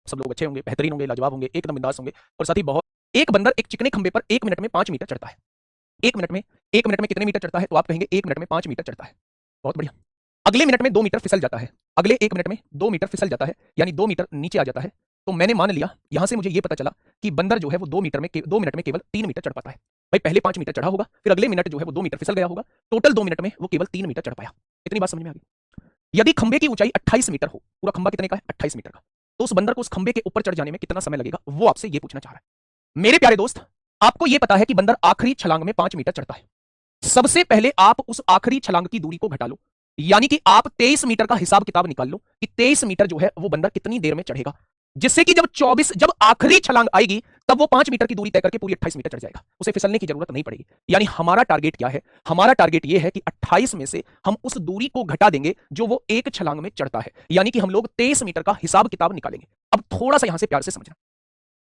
सब लोग अच्छे होंगे, बेहतरीन होंगे, लाजवाब होंगे, एकदम बिंदास होंगे और साथ ही बहुत। एक बंदर एक चिकने खंबे पर 1 मिनट में 5 मीटर चढ़ता है। 1 मिनट में कितने मीटर चढ़ता है? तो आप कहेंगे 1 मिनट में 5 मीटर चढ़ता है। बहुत बढ़िया। अगले मिनट में 2 मीटर फिसल जाता है। अगले 1 मिनट में 2 मीटर फिसल जाता है, यानी 2 मीटर नीचे आ जाता है। तो मैंने मान लिया, यहां से मुझे यह पता चला कि बंदर जो है वो 2 मिनट में केवल 3 मीटर चढ़ पाता है। भाई पहले 5 मीटर चढ़ा होगा, फिर अगले मिनट जो है वो 2 मीटर फिसल गया होगा, टोटल 2 मिनट में वो केवल 3 मीटर चढ़ पाया। इतनी बात समझ में आ गई? यदि खंबे की ऊंचाई 28 मीटर हो, पूरा खंबा कितने का है? 28 मीटर का, तो उस बंदर को उस खंबे के ऊपर चढ़ जाने में कितना समय लगेगा, वो आपसे ये पूछना चाह रहा है। मेरे प्यारे दोस्त, आपको यह पता है कि बंदर आखिरी छलांग में 5 मीटर चढ़ता है। सबसे पहले आप उस आखिरी छलांग की दूरी को घटा लो, यानी कि आप 23 मीटर का हिसाब किताब निकाल लो कि 23 मीटर जो है वो बंदर कितनी देर में चढ़ेगा, जिससे कि जब आखिरी छलांग आएगी तब वो 5 मीटर की दूरी तय करके पूरी 28 मीटर चढ़ जाएगा, उसे फिसलने की जरूरत नहीं पड़ेगी। यानी हमारा टारगेट क्या है? हमारा टारगेट ये है कि 28 में से हम उस दूरी को घटा देंगे जो वो एक छलांग में चढ़ता है, यानी कि हम लोग 23 मीटर का हिसाब किताब निकालेंगे। अब थोड़ा सा यहां से प्यार से समझना,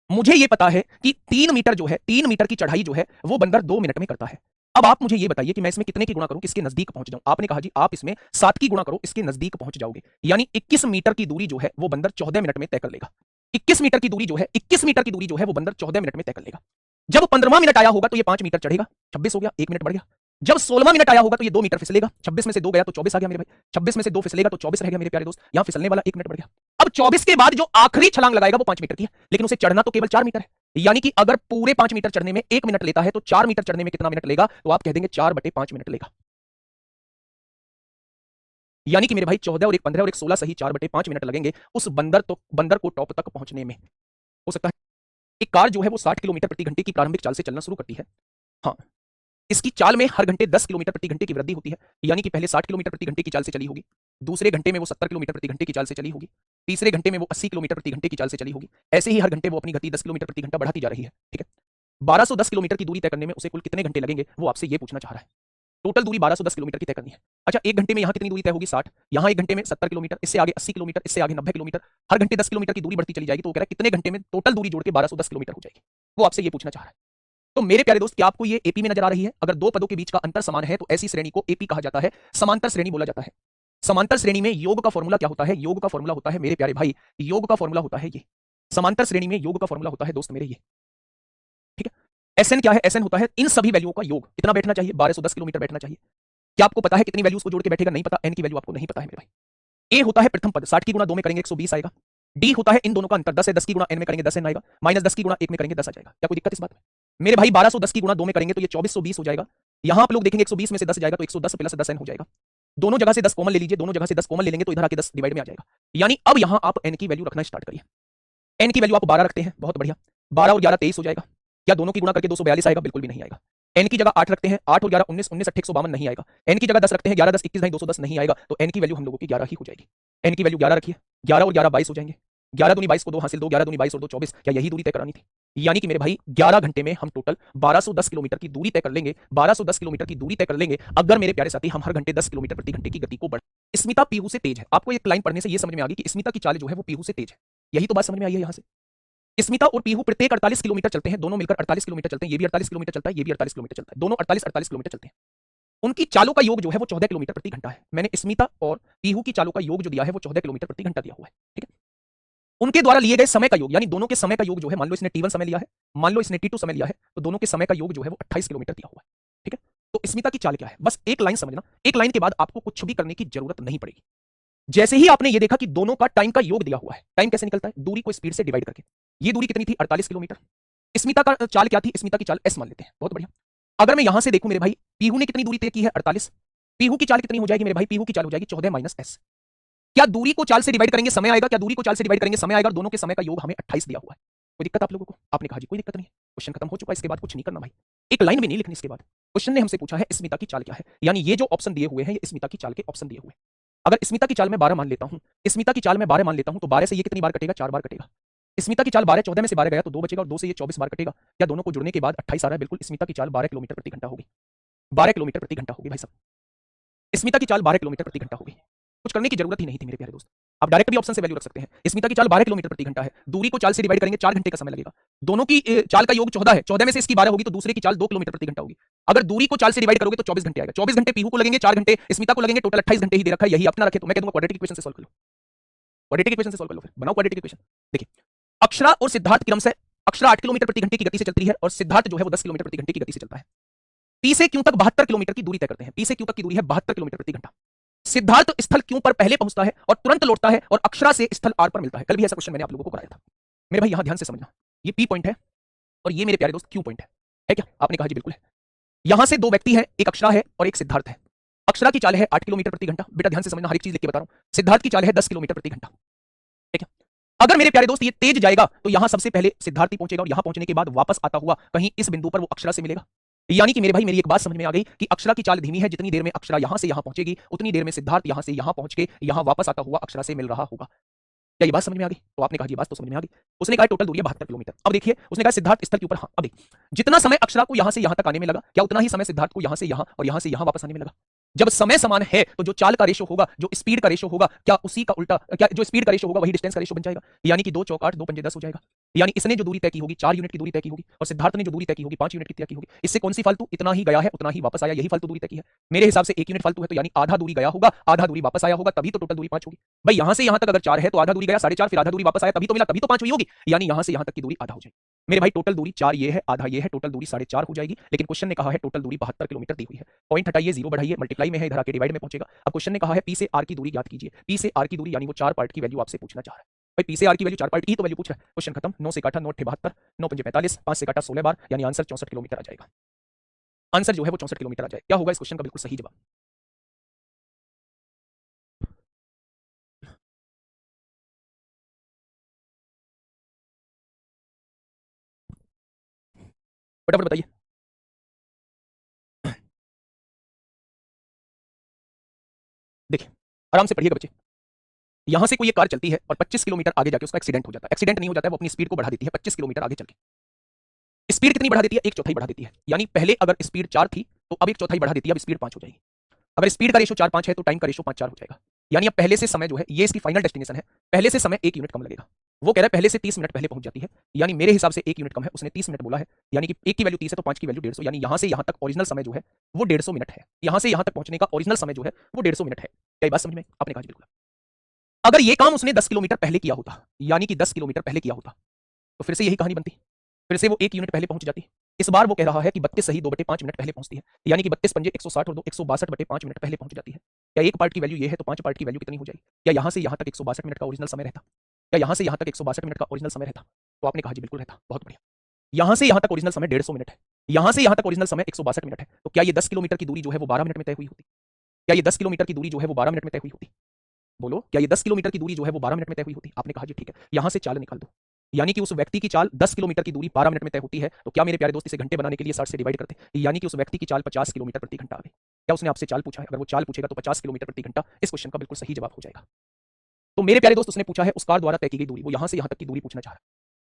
मुझे यह पता है कि 3 मीटर जो है, 3 मीटर की चढ़ाई जो है वो बंदर 2 मिनट में करता है। अब आप मुझे यह बताइए कि मैं इसमें कितने की गुणा करूं, किसके नजदीक पहुंच जाऊं? आपने कहा जी आप इसमें 7 की गुणा करो, इसके नजदीक पहुंच जाओगे, यानी 21 मीटर की दूरी जो है वो बंदर 14 मिनट में तय कर लेगा। 21 मीटर की दूरी जो है, 21 मीटर की दूरी जो है वो बंदर 14 मिनट में तय कर लेगा। जब 15वां मिनट आया होगा तो ये 5 मीटर चढ़ेगा, 26 हो गया, 1 मिनट बढ़ गया। जब 16वां मिनट आया होगा तो ये 2 मीटर फिसलेगा, 26 में से 2 गया तो 24 आ गया मेरे भाई, 26 में से 2 फिसलेगा तो 24 रह गया मेरे प्यारे दोस्त, यहां फिसलने वाला 1 मिनट बढ़ गया। अब 24 के बाद जो आखिरी छलांग लगाएगा वो 5 मीटर की है, लेकिन उसे चढ़ना तो केवल 4 मीटर है, यानी कि अगर पूरे 5 मीटर चढ़ने में 1 मिनट लेता है तो 4 मीटर चढ़ने में कितना मिनट लेगा? तो आप कह देंगे 4/5 मिनट लेगा। यानी कि मेरे भाई 14 और 1 15 और 1 16 सही 4/5 मिनट लगेंगे उस बंदर को टॉप तक पहुंचने में। हो सकता है एक कार जो है वो 60 किलोमीटर प्रति घंटे की प्रारंभिक चाल से चलना शुरू करती है। हाँ, इसकी चाल में हर घंटे 10 किलोमीटर प्रति घंटे की वृद्धि होती है, यानी कि पहले 60 किलोमीटर प्रति घंटे की चाल से चली होगी, दूसरे घंटे में वो 70 किलोमीटर प्रति घंटे की चाल से चली होगी, तीसरे घंटे में वो 80 किलोमीटर प्रति घंटे की चाल से चली होगी। ऐसे ही हर घंटे वो अपनी गति 10 किलोमीटर प्रति घंटा बढ़ाती जा रही है। ठीक है, 1210 किलोमीटर की दूरी तय करने में उसे कुल कितने घंटे लगेंगे, वो आपसे ये पूछना चाह रहा है। टोटल दूरी 1210 किलोमीटर की तय करनी है। अच्छा, 1 घंटे में यहाँ कितनी दूरी तय होगी? 60, यहाँ 1 घंटे में 70 किलोमीटर, इससे आगे 80 किलोमीटर, इससे आगे 90 किलोमीटर, हर घंटे 10 किलोमीटर की दूरी बढ़ती चली जाएगी। तो वो कह रहा है कितने घंटे में टोटल दूरी जोड़ के 1210 किलोमीटर हो जाएगी, वो आपसे ये पूछना चाह रहा है। तो मेरे प्यारे दोस्त, क्या आपको ये एपी में नजर आ रही है? अगर दो पदों के बीच का अंतर समान है तो ऐसी श्रेणी को एपी कहा जाता है, समांतर श्रेणी बोला जाता है। समांतर श्रेणी में योग का फॉर्मूला क्या होता है? योग का फॉर्मूला होता है मेरे प्यारे भाई, योग का फॉर्मूला होता है ये। समांतर श्रेणी में योग का फॉर्मूला होता है दोस्त मेरे ये। ठीक है, एसएन क्या है? एसएन होता है इन सभी वैल्यूओं का योग। कितना बैठना चाहिए? 1210 किलोमीटर बैठना चाहिए। क्या आपको पता है कितनी वैल्यूज को जोड़ के बैठेगा? नहीं पता। एन की वैल्यू आपको नहीं पता है मेरे भाई। ए होता है प्रथम पद, 60 की गुणा 2 में करेंगे 120 आएगा। डी होता है इन दोनों का अंतर 10 है, 10 की गुणा एन में करेंगे 10 एन आएगा, माइनस 10 की गुणा 1 में करेंगे 10 आ जाएगा। क्या कोई दिक्कत इस बात में? मेरे भाई 1210 की गुणा 2 में करेंगे तो ये 2420 हो जाएगा। यहां आप लोग देखेंगे 120 में से 10 जाएगा तो 110 प्लस 10 एन हो जाएगा। दोनों जगह से 10 कॉमन ले लीजिए, दोनों जगह से 10 कॉमन ले लेंगे तो इधर आके 10 डिवाइड में आ जाएगा। यानी अब यहां आप एन की वैल्यू रखना स्टार्ट करिए। एन की वैल्यू आप 12 रखते हैं, बहुत बढ़िया। 12 और 11 23 हो जाएगा। क्या दोनों की गुणा करके 242 आएगा? बिल्कुल भी नहीं आएगा। एन की जगह 8 रखते हैं, 8 और 11 19, 19 8 152 नहीं आएगा। एन की जगह 10 रखते हैं, 11 10 21 210 नहीं आएगा। तो एन की वैल्यू हम लोगों की 11 ही हो जाएगी। एन की वैल्यू 11 रखिए, 11 और 11 22 हो जाएंगे। 11 दूनी 22 को 2 हासिल, 2 11 दूनी 22 और 2 24। क्या यही दूरी तय करानी थी? यानी कि मेरे भाई 11 घंटे में हम टोटल 1210 किलोमीटर की दूरी तय कर लेंगे। 1210 किलोमीटर की दूरी तय कर लेंगे अगर मेरे प्यारे साथी हम हर घंटे 10 किलोमीटर प्रति घंटे की गति को बढ़ा। स्मिता पीहू से तेज है। आपको एक लाइन पढ़ने से यह समझ में आ गई कि स्मिता की चाल जो है वो पीहू से तेज है। यही तो बात समझ में आई है यहां से। स्मिता और पीहू प्रत्येक 48 किलोमीटर चलते हैं, दोनों मिलकर 48 किलोमीटर चलते हैं। ये भी 48 किलोमीटर चलता है, ये भी 48 किलोमीटर चलता है, दोनों 48 किलोमीटर चलते हैं। उनकी चालों का योग जो है वो 14 किलोमीटर प्रति घंटा है। मैंने स्मिता और पीहू की चालों का योग जो दिया है वो 14 किलोमीटर प्रति घंटा दिया हुआ है। ठीक है, उनके द्वारा लिए गए समय का योग, यानी दोनों के समय का योग जो है, मान लो इसने T1 समय लिया है, मान लो इसने T2 समय लिया है, तो दोनों के समय का योग जो है वो 28 किलोमीटर दिया हुआ है। ठीक है, तो स्मिता की चाल क्या है? बस एक लाइन समझना, एक लाइन के बाद आपको कुछ भी करने की जरूरत नहीं पड़ेगी। जैसे ही आपने ये देखा कि दोनों का टाइम का योग दिया हुआ है, टाइम कैसे निकलता है? दूरी को स्पीड से डिवाइड करके। ये दूरी कितनी थी? 48 किलोमीटर। स्मिता का चाल क्या थी? स्मिता की चाल एस मान लेते हैं, बहुत बढ़िया। अगर मैं यहां से देखूं मेरे भाई, पीहू ने कितनी दूरी तय की है? 48। पीहू की चाल कितनी हो जाएगी मेरे भाई? पीहू की चाल हो जाएगी 14 माइनस एस। क्या दूरी को चाल से डिवाइड करेंगे समय आएगा? क्या दूरी को चाल से डिवाइड करेंगे समय आएगा? दोनों के समय का योग हमें 28 दिया हुआ है। कोई दिक्कत आप लोगों को? आपने कहा जी कोई दिक्कत नहीं है, क्वेश्चन खत्म हो चुका है, इसके बाद कुछ नहीं करना भाई, एक लाइन भी नहीं लिखनी इसके बाद। क्वेश्चन ने हमसे पूछा है स्मिता की चाल क्या है, यानी ये जो ऑप्शन दिए हुए हैं ये स्मिता की चाल के ऑप्शन दिए हुए हैं। अगर स्मिता की चाल में 12 मान लेता हूं, स्मिता की चाल में 12 मान लेता हूं तो 12 से ये कितनी बार कटेगा? 4 बार कटेगा। स्मिता की चाल 12, 14 में से 12 गया तो 2 बचेगा और 2 से ये 24 बार कटेगा। क्या दोनों को जुड़ने के बाद 28 आ रहा है? बिल्कुल, स्मिता की चाल 12 किलोमीटर प्रति घंटा होगी। 12 किलोमीटर प्रति घंटा होगी भाई साहब, स्मिता की चाल 12 किलोमीटर प्रति घंटा होगी। कुछ करने की जरूरत ही नहीं थी मेरे प्यारे दोस्त। आप डायरेक्ट भी ऑप्शन से वैल्यू रख सकते हैं। स्मिता की चाल 12 किलोमीटर प्रति घंटा है, दूरी को चाल से डिवाइड करेंगे 4 घंटे का समय लगेगा। दोनों की चाल का योग 14 है, 14 में से इसकी 12 होगी तो दूसरे की चाल 2 किलोमीटर प्रति घंटा होगी। अगर दूरी को चाल से डिवाइड करोगे तो 24 घंटे आएगा। 24 घंटे पीहू को लगेंगे, 4 घंटे स्मिता को लगेंगे, टोटल 28 घंटे ही दे रखा है। यही अपना रखे तो मैं कह दूंगा क्वाड्रेटिक इक्वेशन से सॉल्व कर लो, क्वाड्रेटिक इक्वेशन से सॉल्व कर लो, फिर बनाओ क्वाड्रेटिक इक्वेशन। देखिए अक्षरा और सिद्धार्थ क्रमशः अक्षरा 8 किलोमीटर प्रति घंटे की गति से चलती है और सिद्धार्थ जो है वो 10 किलोमीटर प्रति घंटे की गति से चलता है। पी से क्यू तक 72 किलोमीटर की दूरी तय करते हैं। पी से क्यू तक की दूरी है 72 किलोमीटर प्रति घंटा। सिद्धार्थ स्थल क्यू पर पहले पहुंचता है और तुरंत लौटता है और अक्षरा से स्थल आर पर मिलता है। कल भी ऐसा क्वेश्चन मैंने आप लोगों को कराया था। मेरे भाई यहां ध्यान से समझना, ये पी पॉइंट है और ये मेरे प्यारे दोस्त क्यू पॉइंट है क्या? आपने कहा जी बिल्कुल है। यहां से दो व्यक्ति हैं, एक अक्षरा है और एक सिद्धार्थ है। अक्षरा की चाल है 8 किलोमीटर प्रति घंटा। बेटा ध्यान से समझना, हर एक चीज लिख के बता रहा हूं। सिद्धार्थ की चाल है 10 किलोमीटर प्रति घंटा। ठीक है, अगर मेरे प्यारे दोस्त ये तेज जाएगा तो यहां सबसे पहले सिद्धार्थ ही पहुंचेगा और यहां पहुंचने के बाद वापस आता हुआ कहीं इस बिंदु पर वो अक्षरा से मिलेगा। यानी कि मेरे भाई मेरी एक बात समझ में आ गई कि अक्षरा की चाल धीमी है, जितनी देर में अक्षरा यहां से यहां पहुंचेगी उतनी देर में सिद्धार्थ यहां से यहां पहुंच के यहां वापस आता हुआ अक्षरा से मिल रहा होगा। क्या ये बात समझ में आ गई? तो आपने कहा ये बात तो समझ में आ गई। उसने कहा टोटल दूरी है 72 किलोमीटर। अब देखिए उसने कहा सिद्धार्थ स्थल के ऊपर, हाँ अब देखिए जितना समय अक्षरा को यहां से यहां तक आने में लगा, क्या उतना ही समय सिद्धार्थ को यहां से यहां और यहां से यहां वापस आने में लगा? जब समय समान है तो जो चाल का रेशो होगा, जो स्पीड का रेशो होगा, क्या उसी का उल्टा, क्या जो स्पीड का रेशो होगा वही डिस्टेंस का रेशो बन जाएगा? यानी कि 2 चौक 8 2 पंजे 10 हो जाएगा। यानी इसने जो दूरी तय की होगी 4 यूनिट की दूरी तय की होगी और सिद्धार्थ ने जो दूरी तय की होगी 5 यूनिट की तय की होगी। इससे कौन सी फालतू? इतना ही गया है उतना ही वापस आया, यही फालतू दूरी तय की है। मेरे हिसाब से 1 यूनिट फालतू है, तो यानी आधा दूरी गया होगा आधा दूरी वापस आया होगा, तभी तो टोटल दूरी 5 होगी। भाई यहां से यहां तक अगर 4 है तो आधा दूरी गया 4.5, फिर आधा दूरी वापस आया तभी तो मिला, तभी तो 5 हुई होगी। यानी यहां से यहां तक की दूरी आधा हो जाएगी। मेरे भाई टोटल दूरी 4 ये है, आधा ये है, टोटल दूरी 4.5 हो जाएगी। लेकिन क्वेश्चन ने कहा है टोटल दूरी 72 किलोमीटर दी हुई है। पॉइंट हटाइए, 0 बढ़ाइए, मल्टीप्लाई में है, इधर आके डिवाइड में पहुंचेगा। अब क्वेश्चन ने कहा है पी से आर की दूरी ज्ञात कीजिए। पी से आर की दूरी यानी वो 4 पार्ट की वैल्यू आपसे पूछना चाह रहा है। भाई पी से आर की वैल्यू 4 पार्ट की तो वैल्यू पूछ रहा है। क्वेश्चन खत्म। 9 से काटा 9 8 72, 9 पंजे 45, 5 से काटा 16 बार, यानी आंसर 64 किलोमीटर आ जाएगा। आंसर जो है वो 64 किलोमीटर आ जाएगा। क्या होगा इस क्वेश्चन का बिल्कुल सही जवाब? फटाफट बताइए। देखिए आराम से पढ़िएगा बच्चे। यहां से कोई एक कार चलती है और 25 किलोमीटर आगे जाके उसका एक्सीडेंट हो जाता है। एक्सीडेंट नहीं हो जाता है, वो अपनी स्पीड को बढ़ा देती है 25 किलोमीटर आगे चल के। स्पीड कितनी बढ़ा देती है? 1/4 बढ़ा देती है। यानी पहले अगर स्पीड 4 थी तो अब 1/4 बढ़ा देती है, अब स्पीड 5 हो जाएगी। अगर स्पीड का रेशो 4 5 है तो टाइम का रेशो 5 4 हो जाएगा। यानी अब पहले से समय जो है, ये इसकी फाइनल डेस्टिनेशन है, पहले से समय 1 यूनिट कम लगेगा। वो कह रहा है पहले से 30 मिनट पहले पहुंच जाती है। यानी मेरे हिसाब से 1 यूनिट कम है, उसने 30 मिनट बोला है। यानी कि 1 की वैल्यू 30 है तो 5 की वैल्यू 150, यानी यहां से यहां तक ओरिजिनल समय जो है वो 150 मिनट है। यहां से यहां तक पहुंचने का ओरिजिनल समय जो है वो 150 मिनट है। क्या ये बात समझ में? आपने कहा बिल्कुल। अगर ये काम उसने 10 किलोमीटर पहले किया होता, यानी कि 10 किलोमीटर पहले किया होता, तो फिर से यही कहानी बनती, फिर से वो 1 यूनिट पहले पहुंच जाती। इस बार वो कह रहा है कि 32 सही 2/5 मिनट पहले पहुंचती है, यानी कि 32 पंजे 160 और 2 162/5 मिनट पहले पहुंच जाती है। क्या एक पार्ट की वैल्यू ये है तो 5 पार्ट की वैल्यू कितनी हो जाएगी? क्या यहां से यहां तक 162 मिनट का ओरिजिनल समय रहता? क्या यहां से यहां तक 162 मिनट का ओरिजिनल समय रहता? तो आपने कहा जी बिल्कुल रहता। बहुत बढ़िया। यहां से यहां तक ओरिजिनल समय 150 मिनट है, यहां से यहां तक ओरिजिनल समय 162 मिनट है, तो क्या ये 10 किलोमीटर की दूरी जो है वो 12 मिनट में तय हुई होती? क्या ये 10 किलोमीटर की दूरी जो है वो 12 मिनट में तय हुई होती? बोलो, क्या ये 10 किलोमीटर की दूरी जो है वो 12 मिनट में तय हुई होती? आपने कहा जी ठीक है। यहां से चाल निकाल दो, यानी कि उस व्यक्ति की चाल 10 किलोमीटर की दूरी 12 मिनट में तय होती है, तो क्या मेरे प्यारे दोस्त इसे घंटे बनाने के लिए 60 से डिवाइड करते? यानी कि उस व्यक्ति की चाल 50 किलोमीटर प्रति घंटा आ गई। क्या उसने आपसे चाल पूछा है? अगर वो चाल पूछेगा तो 50 किलोमीटर प्रति घंटा इस क्वेश्चन का बिल्कुल सही जवाब हो जाएगा। तो मेरे प्यारे दोस्त उसने पूछा है उस कार द्वारा तय की गई दूरी, वो यहां से यहां तक की दूरी पूछना चाह रहा है।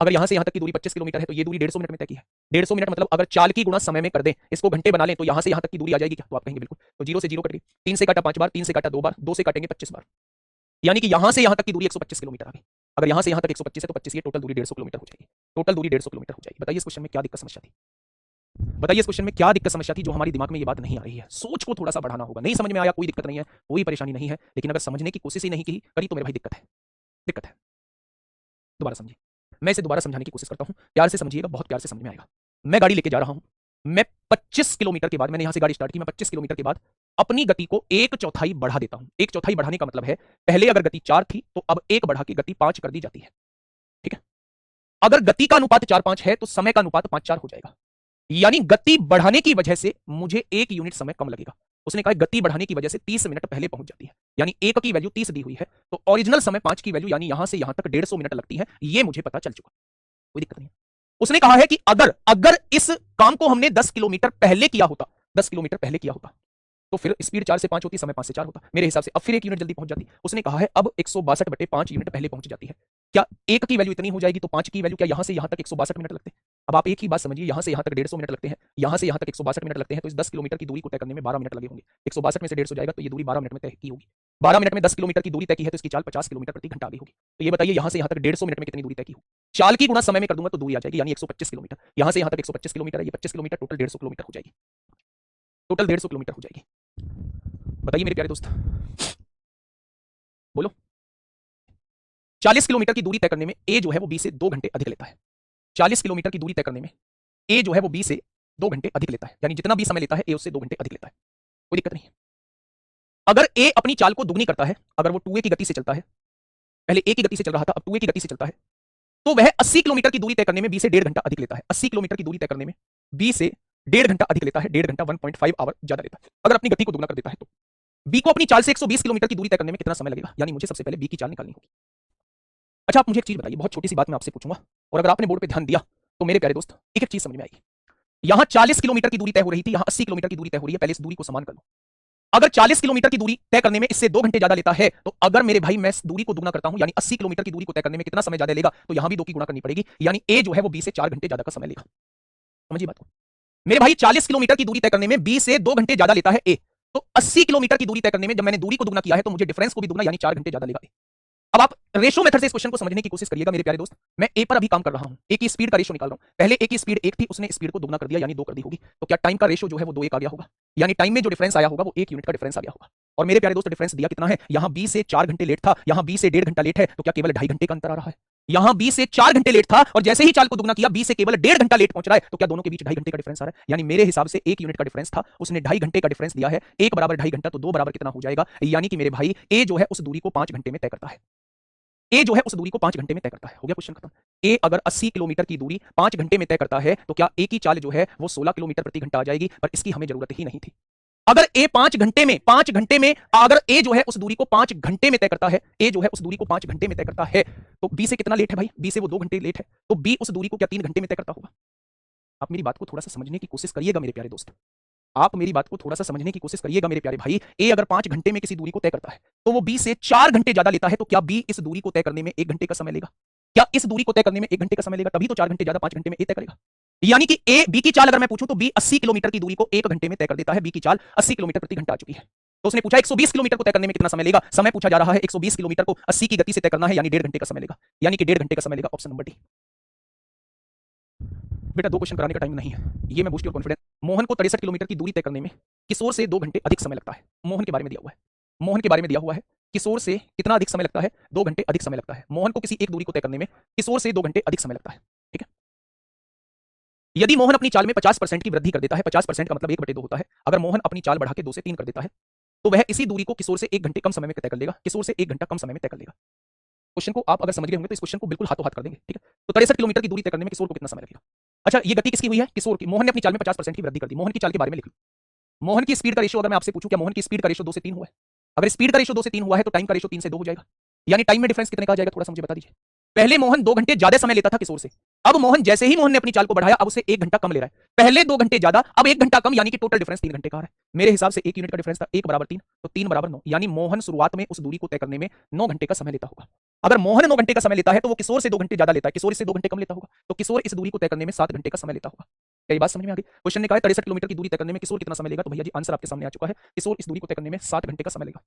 अगर यहां से यहां तक की दूरी 25 किलोमीटर है तो ये दूरी 150 मिनट में तय की है। 150 मिनट मतलब अगर चाल की गुणा समय में कर दें, इसको घंटे बना लें, तो यहां से यहां तक की दूरी आ जाएगी क्या? तो आप कहेंगे बिल्कुल। तो 0 से 0 कट गई, 3 से काटा 5 बार, 3 से काटा 2 बार, 2 से काटेंगे 25 बार, यानी कि यहां से यहां तक की दूरी 125 किलोमीटर आ गई। अगर यहां से यहां तक 125 है तो 25 ये टोटल दूरी 150 किलोमीटर हो जाएगी। टोटल दूरी 150 किलोमीटर हो जाएगी। बताइए इस क्वेश्चन में क्या दिक्कत समस्या थी? बताइए इस क्वेश्चन में क्या दिक्कत समस्या थी जो हमारी दिमाग में ये बात नहीं आ रही है? सोच को थोड़ा सा बढ़ाना होगा। नहीं समझ में आया कोई दिक्कत नहीं है, कोई परेशानी नहीं है, लेकिन अगर समझने की कोशिश ही नहीं की करी तो मेरे भाई दिक्कत है, दिक्कत है। दोबारा समझिए, मैं इसे दोबारा समझाने की कोशिश करता हूं, प्यार से समझिएगा, बहुत प्यार से समझ में आएगा। मैं गाड़ी लेके जा रहा हूं, मैं 25 किलोमीटर के बाद, मैंने यहां से गाड़ी स्टार्ट की, मैं 25 किलोमीटर के बाद अपनी गति को 1/4 बढ़ा देता हूं। 1/4 बढ़ाने का मतलब है पहले अगर गति 4 थी तो अब 1 बढ़ा के गति 5 कर दी जाती है। ठीक है, अगर गति का अनुपात 4-5 है तो समय का अनुपात 5-4 हो जाएगा। यानी गति बढ़ाने की वजह से मुझे 1 यूनिट समय कम लगेगा। उसने कहा गति बढ़ाने की वजह से 30 मिनट पहले पहुंच जाती है, यानी 1 की वैल्यू 30 दी हुई है, तो ओरिजिनल समय 5 की वैल्यू यानी यहां से यहां तक 150 मिनट लगती है। यह मुझे पता चल चुका, कोई दिक्कत नहीं है। उसने कहा है कि अगर अगर इस काम को हमने 10 किलोमीटर पहले किया होता, 10 किलोमीटर पहले किया होता, तो फिर स्पीड 4 से 5 होती, समय 5 से 4 होता। मेरे हिसाब से अब फिर 1 यूनिट जल्दी पहुंच जाती। उसने कहा है अब 162/5 यूनिट पहले पहुंच जाती है। क्या 1 की वैल्यू इतनी हो जाएगी तो 5 की वैल्यू, क्या यहां से यहां तक 162 मिनट लगते हैं? अब आप एक ही बात समझिए, यहां से यहां तक 150 मिनट लगते हैं, यहां से यहां तक 162 मिनट लगते हैं, तो इस 10 किलोमीटर की दूरी को तय करने में 12 मिनट लगे होंगे। 162 में से 150 जाएगा तो ये दूरी 12 मिनट में तय की होगी। 12 मिनट में 10 किलोमीटर की दूरी तय की है तो इसकी चाल 50 किलोमीटर प्रति घंटा आ गई होगी। तो ये बताइए यहां से यहां तक 150 मिनट में कितनी दूरी तय की होगी? चाल की गुणा समय में कर दूंगा तो दूरी आ जाएगी, यानी 125 किलोमीटर। यहां से यहां तक 125 किलोमीटर है, ये 25 किलोमीटर, टोटल 150 किलोमीटर हो जाएगी, टोटल 150 किलोमीटर हो जाएगी। बताइए मेरे प्यारे दोस्त, बोलो। 40 किलोमीटर की दूरी तय करने में ए जो है वो बी से 2 घंटे अधिक लेता है। 40 किलोमीटर की दूरी तय करने में ए जो है वो बी से 2 घंटे अधिक लेता है, यानी जितना भी समय लेता है ए उससे 2 घंटे अधिक लेता है। कोई दिक्कत नहीं है। अगर ए अपनी चाल को दुगनी करता है, अगर वो 2a की गति से चलता है, पहले ए की गति से चल रहा था, अब 2a की गति से चलता है, तो वह 80 किलोमीटर की दूरी तय करने में बी से 1.5 घंटा अधिक लेता है। 80 किलोमीटर की दूरी तय करने में बी से 1.5 घंटा अधिक लेता है, 1.5 घंटा 1.5 आवर ज्यादा लेता है। अगर अपनी गति को दुगना कर देता है तो बी को अपनी चाल से 120 किलोमीटर की दूरी तय करने में कितना समय लगेगा, यानी मुझे सबसे पहले बी की चाल निकालनी होगी। अच्छा, आप मुझे एक चीज बताइए, बहुत छोटी सी बात मैं आपसे पूछूंगा, और अगर आपने बोर्ड पे ध्यान दिया तो मेरे प्यारे दोस्त एक एक चीज समझ में आएगी। यहां 40 किलोमीटर की दूरी तय हो रही थी, यहां 80 किलोमीटर की दूरी तय हो रही है। पहले इस दूरी को समान कर लो। अगर 40 किलोमीटर की दूरी तय करने में इससे 2 घंटे ज्यादा लेता है, तो अगर मेरे भाई मैं इस दूरी को दुगना करता हूं, यानी 80 किलोमीटर की दूरी को तय करने में कितना समय ज्यादा लेगा, तो यहां भी 2 की गुणा करनी पड़ेगी, यानी ए जो है वो बी से 4 घंटे ज्यादा का समय लेगा। समझिए बात को मेरे भाई। 40 किलोमीटर की दूरी तय करने में बी से 2 घंटे ज्यादा लेता है ए, तो 80 किलोमीटर की दूरी तय करने में जब मैंने दूरी को दुगना किया है तो मुझे डिफरेंस को भी दुगना, यानी 4 घंटे ज्यादा लेगा ए। अब आप रेशो मेथड से इस क्वेश्चन को समझने की कोशिश करिएगा मेरे प्यारे दोस्त। मैं ए पर अभी काम कर रहा हूं, ए की स्पीड का रेशो निकाल रहा हूं। पहले ए की स्पीड 1 थी, उसने स्पीड को दुगना कर दिया, यानी 2 कर दी होगी। तो क्या टाइम का रेशो जो है वो 2:1 आ गया होगा, यानी टाइम में जो डिफरेंस आया होगा वो 1 यूनिट का डिफरेंस आ गया होगा। और मेरे प्यारे दोस्त डिफरेंस दिया कितना है, यहां बी से 4 घंटे लेट था, यहां बी से 1.5 घंटा लेट है, तो क्या केवल 2.5 घंटे का अंतर आ रहा है। यहां बी से 4 घंटे लेट था और जैसे ही चाल को दुगना किया बी से केवल 1.5 घंटा लेट पहुंच रहा है, तो क्या दोनों के बीच 2.5 घंटे का डिफरेंस आ रहा है। यानी मेरे हिसाब से 1 यूनिट का डिफरेंस था, उसने 2.5 घंटे का डिफरेंस दिया है। 1 बराबर 2.5 घंटा, तो 2 बराबर कितना हो जाएगा, यानी कि मेरे भाई ए जो है उस दूरी को 5 घंटे में तय करता है। ए जो है उस दूरी को 5 घंटे में तय करता है। हो गया क्वेश्चन खत्म। ए अगर 80 किलोमीटर की दूरी 5 घंटे में तय करता है, तो क्या ए की चाल जो है वो 16 किलोमीटर प्रति घंटा आ जाएगी, पर इसकी हमें जरूरत ही नहीं थी। अगर ए 5 घंटे में अगर ए जो है उस दूरी को 5 घंटे में तय करता है, ए जो है उस दूरी को 5 घंटे में तय करता है, तो बी से कितना लेट है भाई, बी से वो 2 घंटे लेट है, तो बी उस दूरी को क्या 3 घंटे में तय करता होगा। आप मेरी बात को थोड़ा सा समझने की कोशिश करिएगा मेरे प्यारे दोस्त, आप मेरी बात को थोड़ा सा समझने की कोशिश करिएगा मेरे प्यारे भाई। ए अगर 5 घंटे में किसी दूरी को तय करता है, तो वो बी से 4 घंटे ज्यादा लेता है, तो क्या बी इस दूरी को तय करने में 1 घंटे का समय लेगा। क्या इस दूरी को तय करने में 1 घंटे का समय लेगा, तभी तो 4 घंटे ज्यादा 5 घंटे में ए तय करेगा। यानी कि ए बी की चाल अगर मैं पूछूं तो बी 80 किलोमीटर की दूरी को 1 घंटे में तय कर देता है। बी की चाल 80 किलोमीटर प्रति घंटा आ चुकी है। तो उसने पूछा 120 किलोमीटर को तय करने में कितना समय लेगा। समय पूछा जा रहा है 120 किलोमीटर को 80 की गति से तय करना है, यानी 1.5 घंटे का समय लेगा, यानी कि 1.5 घंटे का समय लेगा। Option number D. बेटा 2 क्वेश्चन कराने का टाइम नहीं है, ये मैं बूस्ट योर कॉन्फिडेंस। मोहन को 63 किलोमीटर की दूरी तय करने में किशोर से 2 घंटे अधिक समय लगता है। मोहन के बारे में दिया हुआ है, मोहन के बारे में दिया हुआ है। किशोर से कितना अधिक समय लगता है, 2 घंटे अधिक समय लगता है। मोहन को किसी एक दूरी को तय करने में किशोर से 2 घंटे अधिक समय लगता है। ठीक है। यदि मोहन अपनी चाल में 50% की वृद्धि कर देता है, 50% का मतलब 1/2 होता है। अगर मोहन अपनी चाल बढ़ा के 2 से 3 कर देता है, तो वह इसी दूरी को किशोर से 1 घंटे कम समय में तय कर लेगा, किशोर से 1 घंटा कम समय में तय कर लेगा। क्वेश्चन को आप अगर समझ गए होंगे तो इस क्वेश्चन को बिल्कुल हाथों हाथ कर देंगे। ठीक है। तो 63 किलोमीटर की दूरी तय करने में किशोर को कितना समय लगेगा। अच्छा, ये गति किसकी हुई है, किशोर की। मोहन ने अपनी चाल में 50% की वृद्धि कर दी। मोहन की चाल के बारे में लिख लो। मोहन की स्पीड का रेशियो अगर मैं आपसे पूछूं, क्या मोहन की स्पीड का रेशियो 2 से 3 हुआ है। अगर स्पीड का रेशियो 2 से 3 हुआ है तो टाइम का रेशियो 3 से 2 हो जाएगा, यानी टाइम में डिफरेंस कितने का आ जाएगा, थोड़ा सा मुझे बता दीजिए। पहले मोहन 2 घंटे ज्यादा समय लेता था किशोर से, अब मोहन जैसे ही मोहन ने अपनी चाल को बढ़ाया अब उसे 1 घंटा कम ले रहा है। पहले 2 घंटे ज्यादा, अब 1 घंटा कम, यानी कि टोटल डिफरेंस 3 घंटे का आ रहा है। मेरे हिसाब से 1 यूनिट का डिफरेंस था, 1 बराबर 3, तो 3 बराबर 9, यानी मोहन शुरुआत में उस दूरी को तय करने में 9 घंटे का समय लेता होगा। अगर मोहन 9 घंटे का समय लेता है तो वो किशोर से 2 घंटे ज्यादा लेता है, किशोर इससे 2 घंटे कम लेता होगा, तो किशोर इस दूरी को तय करने में 7 घंटे का समय लेता होगा। क्या ये बात समझ में आ गई। क्वेश्चन ने कहा 63 किलोमीटर की दूरी तय करने में किशोर कितना समय लेगा, तो भैया जी आंसर आपके सामने आ चुका है। किशोर इस दूरी को तय करने में 7 घंटे का समय लेगा।